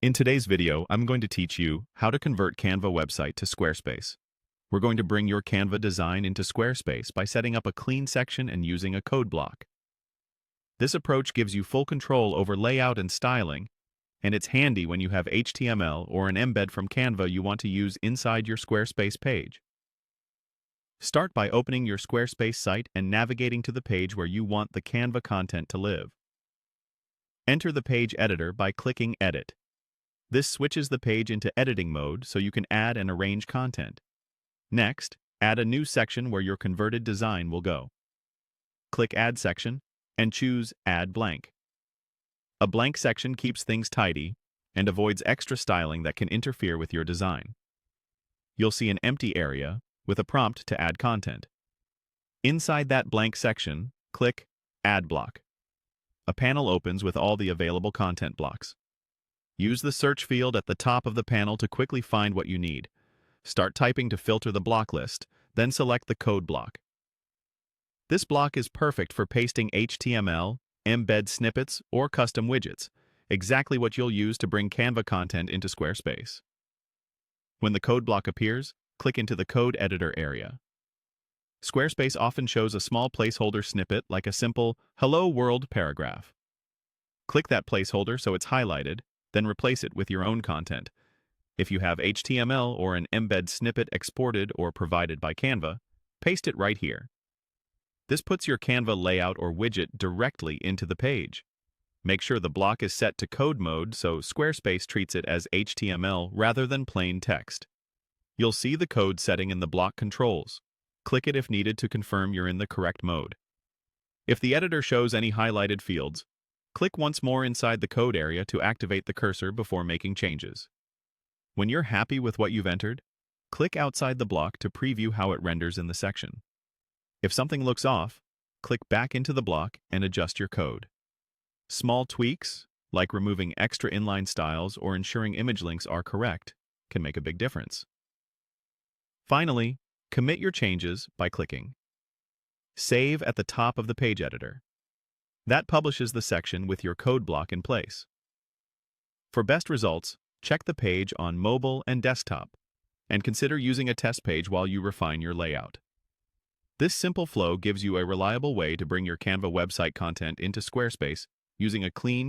In today's video, I'm going to teach you how to convert Canva website to Squarespace. We're going to bring your Canva design into Squarespace by setting up a clean section and using a code block. This approach gives you full control over layout and styling, and it's handy when you have HTML or an embed from Canva you want to use inside your Squarespace page. Start by opening your Squarespace site and navigating to the page where you want the Canva content to live. Enter the page editor by clicking Edit. This switches the page into editing mode so you can add and arrange content. Next, add a new section where your converted design will go. Click Add Section and choose Add Blank. A blank section keeps things tidy and avoids extra styling that can interfere with your design. You'll see an empty area with a prompt to add content. Inside that blank section, click Add Block. A panel opens with all the available content blocks. Use the search field at the top of the panel to quickly find what you need. Start typing to filter the block list, then select the code block. This block is perfect for pasting HTML, embed snippets, or custom widgets, exactly what you'll use to bring Canva content into Squarespace. When the code block appears, click into the code editor area. Squarespace often shows a small placeholder snippet like a simple "Hello World" paragraph. Click that placeholder so it's highlighted, then replace it with your own content. If you have HTML or an embed snippet exported or provided by Canva, paste it right here. This puts your Canva layout or widget directly into the page. Make sure the block is set to code mode so Squarespace treats it as HTML rather than plain text. You'll see the code setting in the block controls. Click it if needed to confirm you're in the correct mode. If the editor shows any highlighted fields, click once more inside the code area to activate the cursor before making changes. When you're happy with what you've entered, click outside the block to preview how it renders in the section. If something looks off, click back into the block and adjust your code. Small tweaks, like removing extra inline styles or ensuring image links are correct, can make a big difference. Finally, commit your changes by clicking Save at the top of the page editor. That publishes the section with your code block in place. For best results, check the page on mobile and desktop, and consider using a test page while you refine your layout. This simple flow gives you a reliable way to bring your Canva website content into Squarespace using a clean,